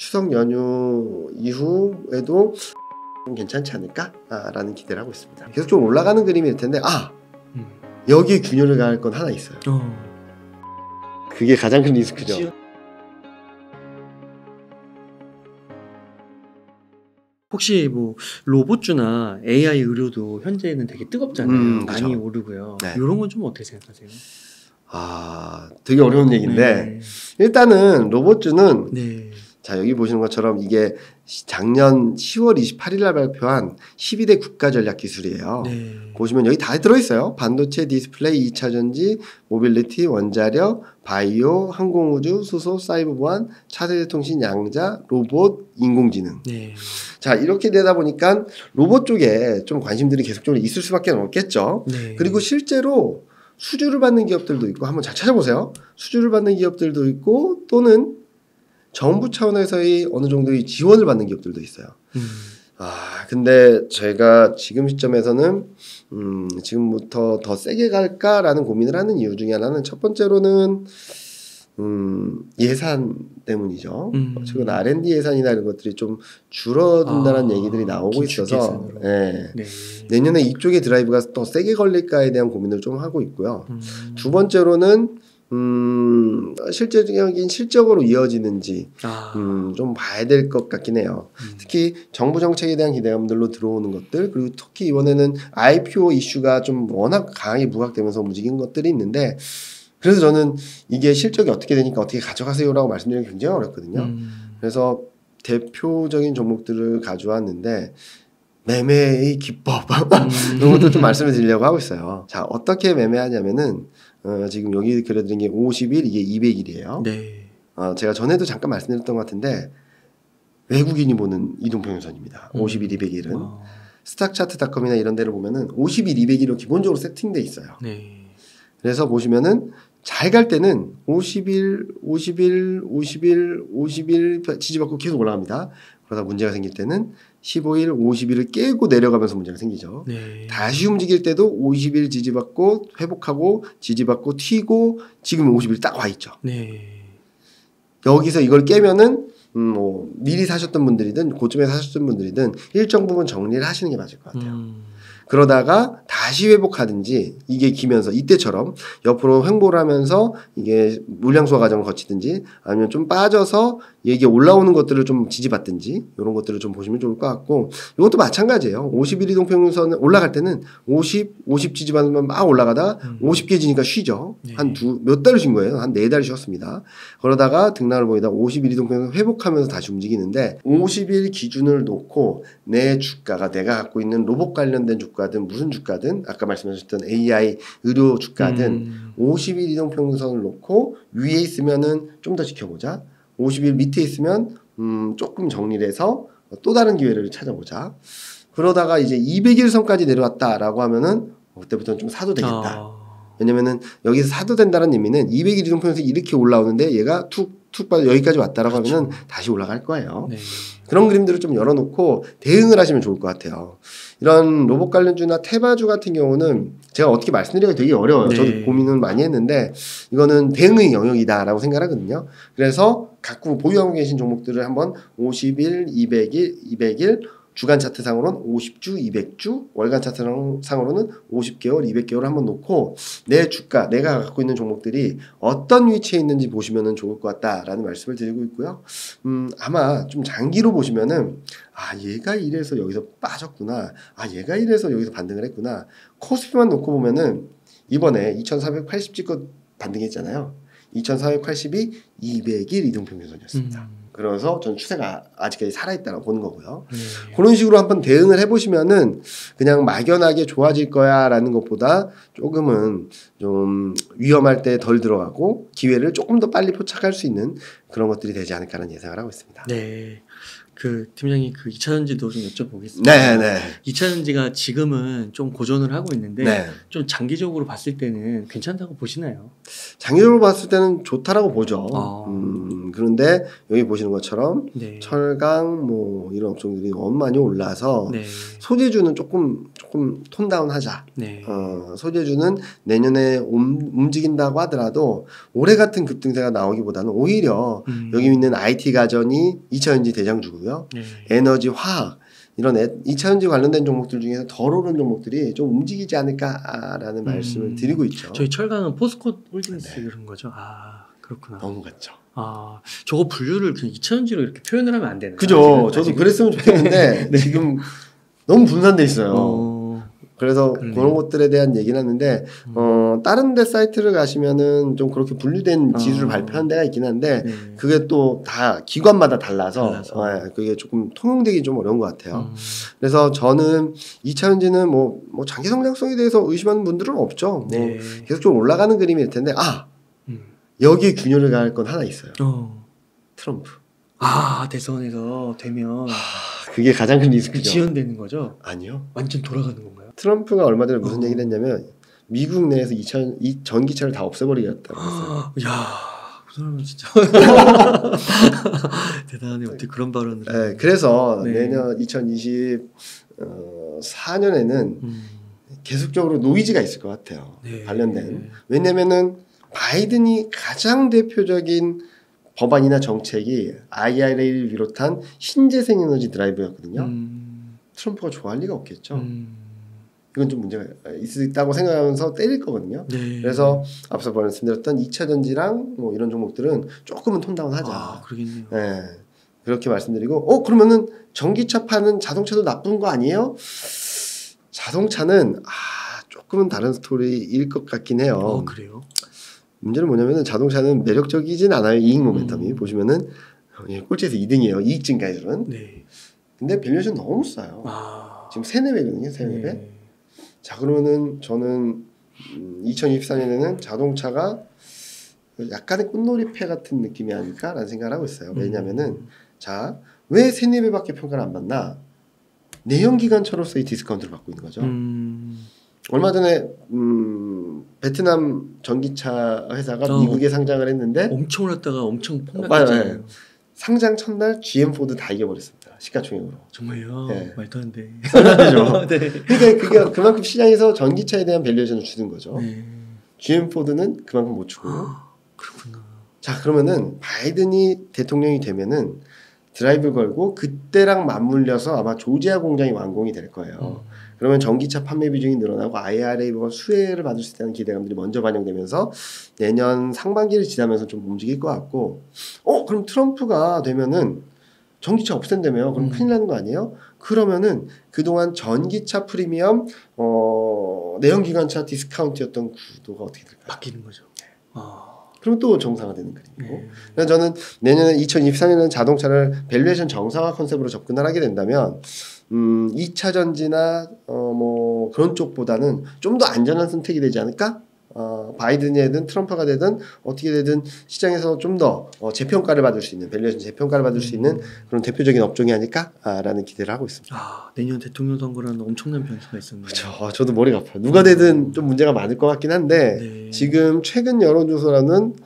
추석 연휴 이후에도 좀 괜찮지 않을까라는 기대를 하고 있습니다. 계속 좀 올라가는 그림일 텐데 여기에 균열을 가할 건 하나 있어요. 그게 가장 큰 리스크죠. 혹시 뭐 로봇주나 AI 의료도 현재는 되게 뜨겁잖아요. 많이 그쵸. 오르고요. 네. 이런 건 좀 어떻게 생각하세요? 되게 어려운 얘기인데 일단은 로봇주는 네. 자 여기 보시는 것처럼 이게 작년 10월 28일 날 발표한 12대 국가 전략 기술이에요. 네. 보시면 여기 다 들어있어요. 반도체, 디스플레이, 2차전지, 모빌리티, 원자력, 바이오, 항공우주, 수소, 사이버 보안, 차세대 통신, 양자, 로봇, 인공지능. 네. 자 이렇게 되다 보니까 로봇 쪽에 좀 관심들이 계속적으로 있을 수밖에 없겠죠. 네. 그리고 실제로 수주를 받는 기업들도 있고 한번 잘 찾아보세요. 수주를 받는 기업들도 있고 또는 정부 차원에서의 어느 정도의 지원을 받는 기업들도 있어요. 근데 제가 지금 시점에서는 지금부터 더 세게 갈까라는 고민을 하는 이유 중에 하나는 첫 번째로는 예산 때문이죠. 최근 R&D 예산이나 이런 것들이 좀 줄어든다는 얘기들이 나오고 있어서 네. 내년에 이쪽의 드라이브가 더 세게 걸릴까에 대한 고민을 좀 하고 있고요. 두 번째로는 실질적인 실적으로 이어지는지 좀 봐야 될 것 같긴 해요. 특히 정부 정책에 대한 기대감들로 들어오는 것들 그리고 특히 이번에는 IPO 이슈가 좀 워낙 강하게 부각되면서 움직인 것들이 있는데 그래서 저는 이게 실적이 어떻게 되니까 어떻게 가져가세요라고 말씀드리기 굉장히 어렵거든요. 그래서 대표적인 종목들을 가져왔는데 매매의 기법 이런 것도 좀 말씀을 드리려고 하고 있어요. 자 어떻게 매매하냐면은 지금 여기 그려드린 게 50일 이게 200일이에요. 네. 제가 전에도 잠깐 말씀드렸던 것 같은데 외국인이 보는 이동평균선입니다. 50일 200일은 스탁차트닷컴이나 이런 데를 보면은 50일 200일로 기본적으로 세팅돼 있어요. 네. 그래서 보시면은 잘 갈 때는 50일 지지받고 계속 올라갑니다. 그러다 문제가 생길 때는 15일, 50일을 깨고 내려가면서 문제가 생기죠. 네. 다시 움직일 때도 50일 지지받고 회복하고 지지받고 튀고 지금 50일 딱 와 있죠. 네. 여기서 이걸 깨면은 뭐 미리 사셨던 분들이든 고점에 사셨던 분들이든 일정 부분 정리를 하시는 게 맞을 것 같아요. 그러다가 다시 회복하든지 이게 기면서 이때처럼 옆으로 횡보를 하면서 이게 물량소화 과정을 거치든지 아니면 좀 빠져서 이게 올라오는 것들을 좀 지지받든지 이런 것들을 좀 보시면 좋을 것 같고 이것도 마찬가지예요. 51 이동평균선 올라갈 때는 50 지지받으면 막 올라가다 50 깨지니까 쉬죠. 네. 한 몇 달을 쉰 거예요. 한 4달 쉬었습니다. 그러다가 등락을 보이다 51 이동평균선 회복하면서 다시 움직이는데 50일 기준을 놓고 내 주가가 내가 갖고 있는 로봇 관련된 주가든 무슨 주가든 아까 말씀하셨던 AI 의료 주가든 50일 이동평균선을 놓고 위에 있으면은 좀 더 지켜보자. 50일 밑에 있으면 조금 정리를 해서 또 다른 기회를 찾아보자. 그러다가 이제 200일 선까지 내려왔다라고 하면은 그때부터는 좀 사도 되겠다. 왜냐면은 여기서 사도 된다는 의미는 200일 이동평균선이 이렇게 올라오는데 얘가 툭 빠져 여기까지 왔다라고 하면은 다시 올라갈 거예요. 네. 그런 그림들을 좀 열어놓고 대응을 하시면 좋을 것 같아요. 이런 로봇 관련주나 테마주 같은 경우는 제가 어떻게 말씀드리기가 되게 어려워요. 네. 저도 고민을 많이 했는데 이거는 대응의 영역이다라고 생각하거든요. 그래서 갖고 보유하고 계신 종목들을 한번 50일, 200일 주간 차트상으로는 50주, 200주, 월간 차트상으로는 50개월, 200개월을 한번 놓고 내 주가, 내가 갖고 있는 종목들이 어떤 위치에 있는지 보시면 좋을 것 같다라는 말씀을 드리고 있고요. 아마 좀 장기로 보시면은 얘가 이래서 여기서 빠졌구나. 얘가 이래서 여기서 반등을 했구나. 코스피만 놓고 보면은 이번에 2480 찍고 반등했잖아요. 2480이 200일 이동평균선이었습니다. 그래서 전 추세가 아직까지 살아있다고 보는 거고요. 그런 식으로 한번 대응을 해보시면은 그냥 막연하게 좋아질 거야 라는 것보다 조금은 좀 위험할 때 덜 들어가고 기회를 조금 더 빨리 포착할 수 있는 그런 것들이 되지 않을까라는 예상을 하고 있습니다. 네. 팀장님 2차전지도 좀 여쭤보겠습니다. 네. 2차전지가 지금은 좀 고전을 하고 있는데 네. 좀 장기적으로 봤을 때는 괜찮다고 보시나요? 장기적으로 봤을 때는 좋다라고 보죠. 그런데 여기 보시는 것처럼 네. 철강 뭐 이런 업종들이 너무 많이 올라서 네. 소재주는 조금 조금 톤다운하자. 네. 소재주는 내년에 움직인다고 하더라도 올해 같은 급등세가 나오기보다는 오히려 여기 있는 IT 가전이 2차전지 대장주고요. 네. 에너지, 화학 이런 2차전지 관련된 종목들 중에서 덜 오른 종목들이 좀 움직이지 않을까라는 말씀을 드리고 있죠. 저희 철강은 포스코 홀딩스 네. 그런 거죠. 아 그렇구나. 너무 같죠. 아 저거 분류를 그냥 2차전지로 이렇게 표현을 하면 안 되나요? 그죠. 저도 그랬으면 좋겠는데 네. 지금 너무 분산돼 있어요. 그래서 그러네요. 그런 것들에 대한 얘기는 하는데 다른 데 사이트를 가시면은 좀 그렇게 분류된 지수를 발표한 데가 있긴 한데 네. 그게 또 다 기관마다 달라서 그게 조금 통용되기 좀 어려운 것 같아요. 그래서 저는 2차전지는 뭐 장기 성장성에 대해서 의심하는 분들은 없죠. 뭐 네. 계속 좀 올라가는 그림일 텐데 여기에 균열을 가할 건 하나 있어요. 트럼프. 아 대선에서 되면 그게 가장 큰 그 리스크죠. 지연되는 거죠? 아니요. 완전 돌아가는 건가요? 트럼프가 얼마 전에 무슨 얘기를 했냐면 미국 내에서 이 전기차를 다 없애버리겠다고 했어요. 야, 그 사람은 진짜 대단하네. 어떻게 그런 발언을? 네, 그래서 네. 내년 2024년에는 계속적으로 노이즈가 있을 것 같아요. 네. 관련된. 왜냐면은 바이든이 가장 대표적인 법안이나 정책이 IRA를 비롯한 신재생 에너지 드라이브였거든요. 트럼프가 좋아할 리가 없겠죠. 이건 좀 문제가 있다고 생각하면서 때릴 거거든요. 네. 그래서 앞서 말씀드렸던 2차전지랑 뭐 이런 종목들은 조금은 톤다운하자. 아, 그러겠네요. 네, 그렇게 말씀드리고 그러면은 전기차 파는 자동차도 나쁜 거 아니에요? 자동차는 조금은 다른 스토리일 것 같긴 해요. 그래요? 문제는 뭐냐면은 자동차는 매력적이진 않아요. 이익 모멘텀이 보시면은 꼴찌에서 2등이에요. 이익 증가율은. 네. 근데 밸류에이션 너무 싸요. 지금 3-4배거든요. 3-4배. 네. 자 그러면은 저는 2024년에는 자동차가 약간의 꽃놀이패 같은 느낌이 아닐까라는 생각을 하고 있어요. 왜냐면은 자 왜 3-4배밖에 평가를 안 받나? 내연기관차로서의 디스카운트를 받고 있는 거죠. 얼마 전에 베트남 전기차 회사가 미국에 상장을 했는데 엄청 올랐다가 엄청 맞아요. 폭락했잖아요. 상장 첫날 GM 포드 다 이겨버렸습니다. 시가총액으로. 정말요? 네. 말도 안 돼. 그죠? 네. 그러니까 그게 그만큼 시장에서 전기차에 대한 밸류에이션을 주는 거죠. 네. GM 포드는 그만큼 못 주고. 그렇구나. 자 그러면은 바이든이 대통령이 되면은 드라이브 걸고 그때랑 맞물려서 아마 조지아 공장이 완공이 될 거예요. 그러면 전기차 판매 비중이 늘어나고 IRA가 수혜를 받을 수 있다는 기대감들이 먼저 반영되면서 내년 상반기를 지나면서 좀 움직일 것 같고 그럼 트럼프가 되면은 전기차 없앤다며 그럼 큰일 나는 거 아니에요? 그러면은 그동안 전기차 프리미엄 내연기관차 디스카운트였던 구도가 어떻게 될까요? 바뀌는 거죠. 그럼 또 정상화되는 그림이고. 그래서 저는 내년에 2024년에는 자동차를 밸류에이션 정상화 컨셉으로 접근을 하게 된다면 2차 전지나 뭐 그런 쪽보다는 좀 더 안전한 선택이 되지 않을까? 바이든이든 트럼프가 되든 어떻게 되든 시장에서 좀 더 재평가를 받을 수 있는 밸류에이션 재평가를 받을 수 있는 그런 대표적인 업종이 아닐까라는 기대를 하고 있습니다. 내년 대통령 선거라는 엄청난 변수가 있었네요. 그렇죠. 저도 머리가 아파요. 누가 되든 좀 문제가 많을 것 같긴 한데 네. 지금 최근 여론조사로는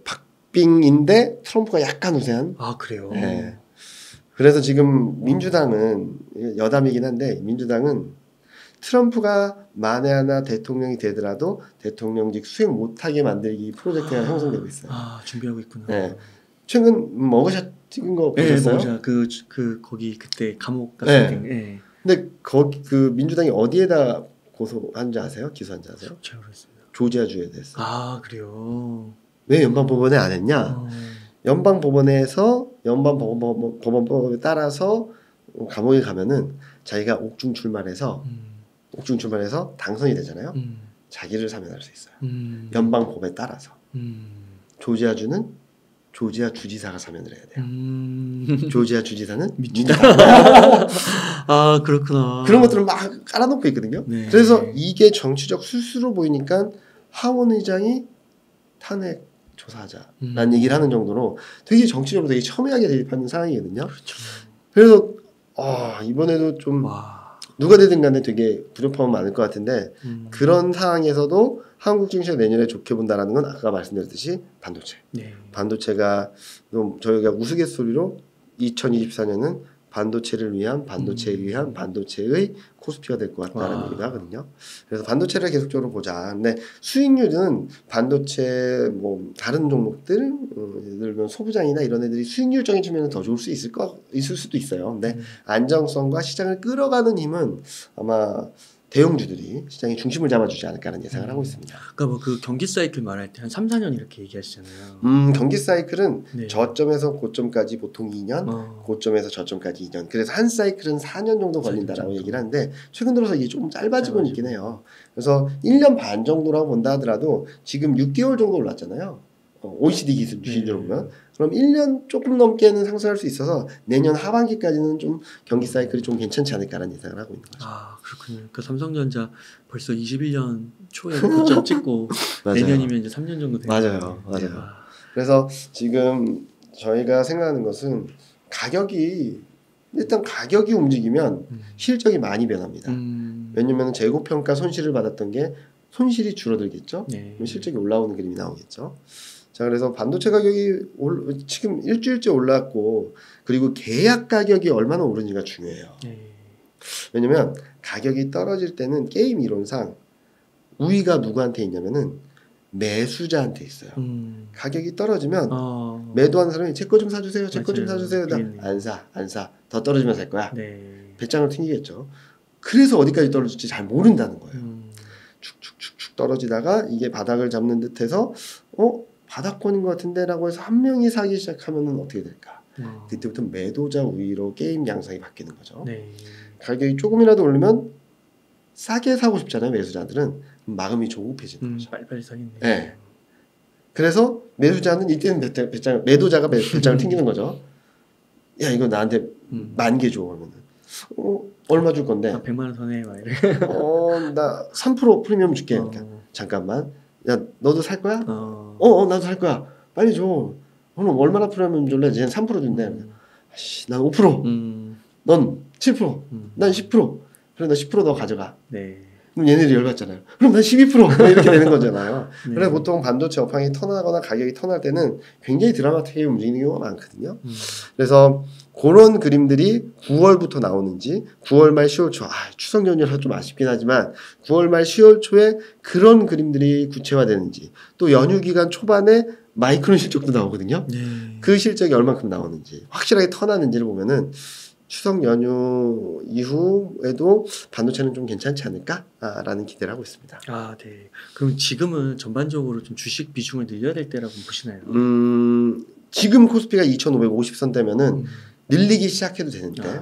박빙인데 트럼프가 약간 우세한. 그래요? 네. 그래서 지금 민주당은 여담이긴 한데 민주당은 트럼프가 만에 하나 대통령이 되더라도 대통령직 수행 못하게 만들기 프로젝트가 형성되고 있어요. 준비하고 있구나. 네. 최근 머그샷 찍은 거 보셨어요? 네, 거기 그때 감옥 갔을 때. 네. 근데 거기 그 민주당이 어디에다 고소한지 아세요? 기소한지 아세요? 잘 모르겠습니다. 조지아주에 대해서. 그래요. 왜 연방법원에 안 했냐? 연방법원에서 연방법원법에 따라서 감옥에 가면은 자기가 옥중 출마해서 당선이 되잖아요. 자기를 사면할 수 있어요. 연방법에 따라서. 조지아주는 조지아 주지사가 사면을 해야 돼요. 조지아 주지사는 민주당. 그렇구나. 그런 것들을 막 깔아놓고 있거든요. 네. 그래서 이게 정치적 술수로 보이니까 하원 의장이 탄핵 조사하자라는 얘기를 하는 정도로 되게 정치적으로 되게 첨예하게 대립하는 상황이거든요. 그렇죠. 그래서 이번에도 좀 누가 되든 간에 되게 부족함은 많을 것 같은데 그런 상황에서도 한국 증시가 내년에 좋게 본다라는 건 아까 말씀드렸듯이 반도체. 네. 반도체가 좀 저희가 우스갯소리로 2024년은 반도체를 위한 반도체에 의한 반도체의 코스피가 될 것 같다는 얘기도 하거든요. 그래서 반도체를 계속적으로 보자. 근데 수익률은 반도체 뭐 다른 종목들 예를 들면 소부장이나 이런 애들이 수익률적인 측면은 더 좋을 수 있을 수도 있어요. 근데 안정성과 시장을 끌어가는 힘은 아마 대형주들이 시장의 중심을 잡아주지 않을까라는 예상을 하고 있습니다. 그러니까 뭐 그 경기 사이클 말할 때 한 3, 4년 이렇게 얘기하시잖아요. 경기 사이클은 네. 저점에서 고점까지 보통 2년, 고점에서 저점까지 2년. 그래서 한 사이클은 4년 정도 걸린다라고 4년 정도. 얘기를 하는데 최근 들어서 이게 조금 짧아지고 있긴 해요. 그래서 1년 반 정도라고 본다 하더라도 지금 6개월 정도 올랐잖아요. OECD 기준으로 보면. 그럼 1년 조금 넘게는 상승할 수 있어서 내년 하반기까지는 좀 경기 사이클이 좀 괜찮지 않을까라는 예상을 하고 있는 거죠. 아 그렇군요. 그 삼성전자 벌써 21년 초에 고점 찍고 맞아요. 내년이면 이제 3년 정도 되는 맞아요. 그래서 지금 저희가 생각하는 것은 일단 가격이 움직이면 실적이 많이 변합니다. 왜냐면 재고평가 손실을 받았던 게 손실이 줄어들겠죠. 네. 그럼 실적이 올라오는 그림이 나오겠죠. 자, 그래서 반도체 가격이 지금 일주일째 올랐고 그리고 계약 가격이 얼마나 오르는지가 중요해요. 네. 왜냐면 가격이 떨어질 때는 게임 이론상 우위가 누구한테 있냐면은 매수자한테 있어요. 가격이 떨어지면 매도하는 사람이 제 거 좀 사주세요. 제 거 좀 사주세요. 안 사. 더 떨어지면 살 거야. 네. 배짱을 튕기겠죠. 그래서 어디까지 떨어질지 잘 모른다는 거예요. 축축축축 떨어지다가 이게 바닥을 잡는 듯해서 바닥권인 것 같은데 라고 해서 한 명이 사기 시작하면 어떻게 될까? 그때부터 매도자 우위로 게임 양상이 바뀌는 거죠. 네. 가격이 조금이라도 오르면 싸게 사고 싶잖아요. 매수자들은. 마음이 조급해지는 거죠. 빨리빨리 사겠네. 네. 그래서 매수자는 이때는 매도자가 배짱을 튕기는 거죠. 야 이거 나한테 10,000개 줘. 그러면은 얼마 줄 건데? 100만 원 선에 막 이래. 나 3% 프리미엄 줄게. 그러니까 잠깐만. 야 너도 살 거야? 나도 살 거야. 빨리 줘. 그럼 얼마나 프리미엄 줄래? 쟤는 3% 준대. 난 5%. 넌 7%. 난 10%. 그래 나 10% 더 가져가. 네. 그럼 얘네들이 열받잖아요. 그럼 난 12% 이렇게 되는 거잖아요. 네. 그래서 보통 반도체 업황이 턴하거나 가격이 턴할 때는 굉장히 드라마틱하게 움직이는 경우가 많거든요. 그래서 그런 그림들이 9월부터 나오는지 9월 말 10월 초 추석 연휴라서 좀 아쉽긴 하지만 9월 말 10월 초에 그런 그림들이 구체화되는지 또 연휴 기간 초반에 마이크론 실적도 나오거든요. 네. 그 실적이 얼만큼 나오는지 확실하게 턴하는지를 보면은 추석 연휴 이후에도 반도체는 좀 괜찮지 않을까라는 기대를 하고 있습니다. 아, 네. 그럼 지금은 전반적으로 좀 주식 비중을 늘려야 될 때라고 보시나요? 지금 코스피가 2,550선 되면은 늘리기 시작해도 되는데.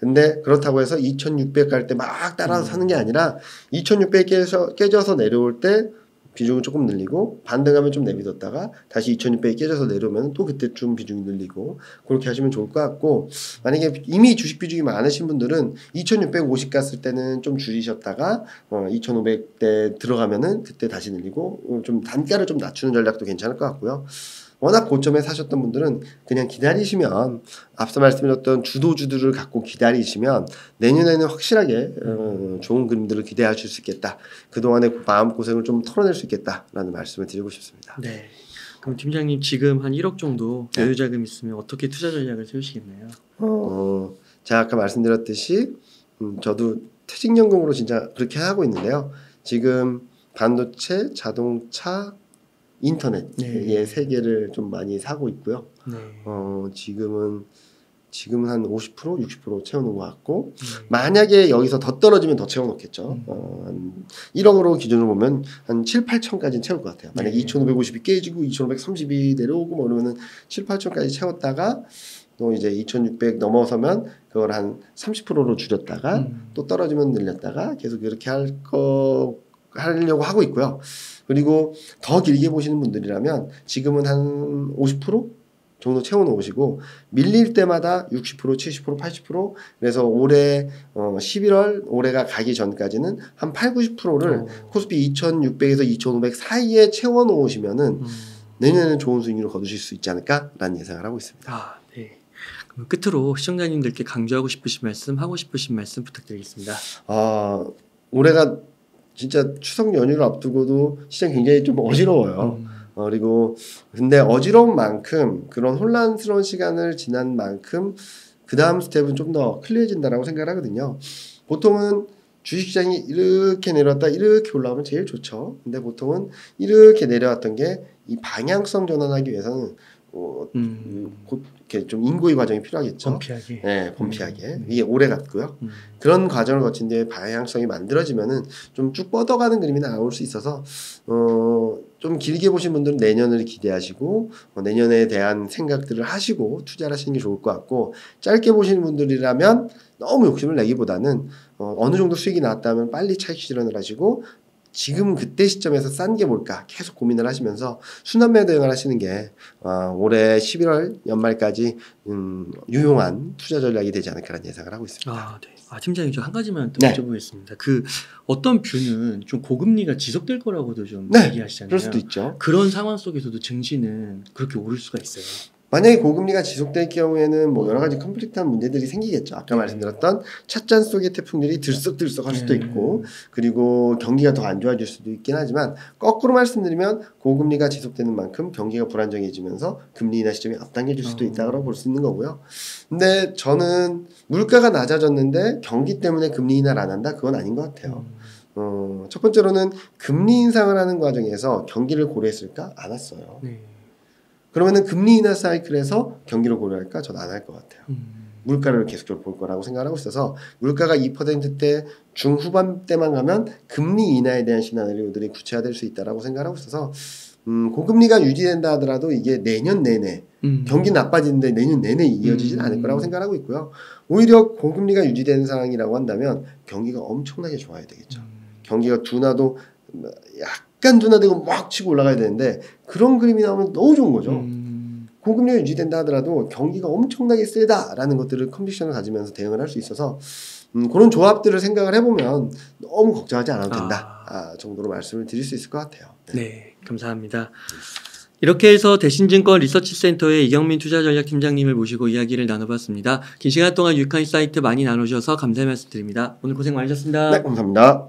근데 그렇다고 해서 2,600 갈 때 막 따라서 사는 게 아니라 2,600 깨져서 내려올 때 비중을 조금 늘리고 반등하면 좀 내비뒀다가 다시 2,600이 깨져서 내려오면 또 그때쯤 비중이 늘리고 그렇게 하시면 좋을 것 같고 만약에 이미 주식 비중이 많으신 분들은 2,650 갔을 때는 좀 줄이셨다가 2,500대 들어가면은 그때 다시 늘리고 좀 단가를 좀 낮추는 전략도 괜찮을 것 같고요. 워낙 고점에 사셨던 분들은 그냥 기다리시면 앞서 말씀드렸던 주도주들을 갖고 기다리시면 내년에는 확실하게 좋은 그림들을 기대하실 수 있겠다. 그동안의 마음고생을 좀 털어낼 수 있겠다라는 말씀을 드리고 싶습니다. 네. 그럼 팀장님 지금 한 1억 정도 여유자금 있으면 어떻게 투자 전략을 세우시겠나요? 제가 아까 말씀드렸듯이 저도 퇴직연금으로 진짜 그렇게 하고 있는데요. 지금 반도체, 자동차, 인터넷의 세 개를 좀 많이 사고 있고요. 네. 지금은 한 50%, 60% 채워놓은 것 같고 만약에 여기서 더 떨어지면 더 채워놓겠죠. 한 1억으로 기준으로 보면 한 7, 8천까지는 채울 것 같아요. 만약에 2,550이 깨지고 2,530이 내려오고 뭐 그러면은 7, 8천까지 채웠다가 또 이제 2,600 넘어서면 그걸 한 30%로 줄였다가 또 떨어지면 늘렸다가 계속 이렇게 하려고 하고 있고요. 그리고 더 길게 보시는 분들이라면 지금은 한 50% 정도 채워놓으시고 밀릴 때마다 60%, 70%, 80% 그래서 올해 11월 올해가 가기 전까지는 한 8, 90%를 코스피 2,600에서 2,500 사이에 채워놓으시면은 내년에는 좋은 수익률을 거두실 수 있지 않을까라는 예상을 하고 있습니다. 아, 네. 그럼 끝으로 시청자님들께 강조하고 싶으신 말씀, 하고 싶으신 말씀 부탁드리겠습니다. 올해가 진짜 추석 연휴를 앞두고도 시장이 굉장히 좀 어지러워요. 그리고 근데 어지러운 만큼 그런 혼란스러운 시간을 지난 만큼 그 다음 스텝은 좀 더 클리어진다라고 생각을 하거든요. 보통은 주식시장이 이렇게 내려왔다 이렇게 올라오면 제일 좋죠. 근데 보통은 이렇게 내려왔던 게 이 방향성 전환하기 위해서는 곧 이렇게 좀 인고의 과정이 필요하겠죠. 범피하게. 네, 범피하게. 이게 오래 갔고요. 그런 과정을 거친 뒤에 방향성이 만들어지면은 좀 쭉 뻗어가는 그림이 나올 수 있어서 좀 길게 보신 분들은 내년을 기대하시고 내년에 대한 생각들을 하시고 투자를 하시는 게 좋을 것 같고, 짧게 보시는 분들이라면 너무 욕심을 내기보다는 어느 정도 수익이 나왔다면 빨리 차익 실현을 하시고 지금 그때 시점에서 싼 게 뭘까 계속 고민을 하시면서 순환매 대응을 하시는 게 올해 11월 연말까지 유용한 투자 전략이 되지 않을까라는 예상을 하고 있습니다. 아, 네. 팀장님 저 한 가지만 더 네. 여쭤보겠습니다. 그 어떤 뷰는 좀 고금리가 지속될 거라고도 좀 네, 얘기하시잖아요. 그럴 수도 있죠. 그런 상황 속에서도 증시는 그렇게 오를 수가 있어요. 만약에 고금리가 지속될 경우에는 뭐 여러 가지 컴플릭트한 문제들이 생기겠죠. 아까 말씀드렸던 찻잔 속의 태풍들이 들썩들썩 할 수도 있고, 그리고 경기가 더 안 좋아질 수도 있긴 하지만, 거꾸로 말씀드리면 고금리가 지속되는 만큼 경기가 불안정해지면서 금리 인하 시점이 앞당겨질 수도 있다고 볼 수 있는 거고요. 근데 저는 물가가 낮아졌는데 경기 때문에 금리 인하를 안 한다? 그건 아닌 것 같아요. 첫 번째로는 금리 인상을 하는 과정에서 경기를 고려했을까? 안 했어요. 네. 그러면은 금리 인하 사이클에서 경기를 고려할까? 저는 안 할 것 같아요. 물가를 계속적으로 볼 거라고 생각하고 있어서, 물가가 2%대 중후반대만 가면 금리 인하에 대한 시나리오들이 구체화될 수 있다라고 생각하고 있어서 고금리가 유지된다 하더라도 이게 내년 내내 경기 나빠지는데 내년 내내 이어지지는 않을 거라고 생각하고 있고요. 오히려 고금리가 유지되는 상황이라고 한다면 경기가 엄청나게 좋아야 되겠죠. 경기가 둔화도 약간 둔화되고 막 치고 올라가야 되는데 그런 그림이 나오면 너무 좋은 거죠. 고금리가 유지된다 하더라도 경기가 엄청나게 세다라는 것들을 컨디션을 가지면서 대응을 할 수 있어서 그런 조합들을 생각을 해보면 너무 걱정하지 않아도 된다 정도로 말씀을 드릴 수 있을 것 같아요. 네, 감사합니다. 이렇게 해서 대신증권 리서치센터의 이경민 투자전략팀장님을 모시고 이야기를 나눠봤습니다. 긴 시간 동안 유익한 사이트 많이 나누셔서 감사의 말씀 드립니다. 오늘 고생 많으셨습니다. 네, 감사합니다.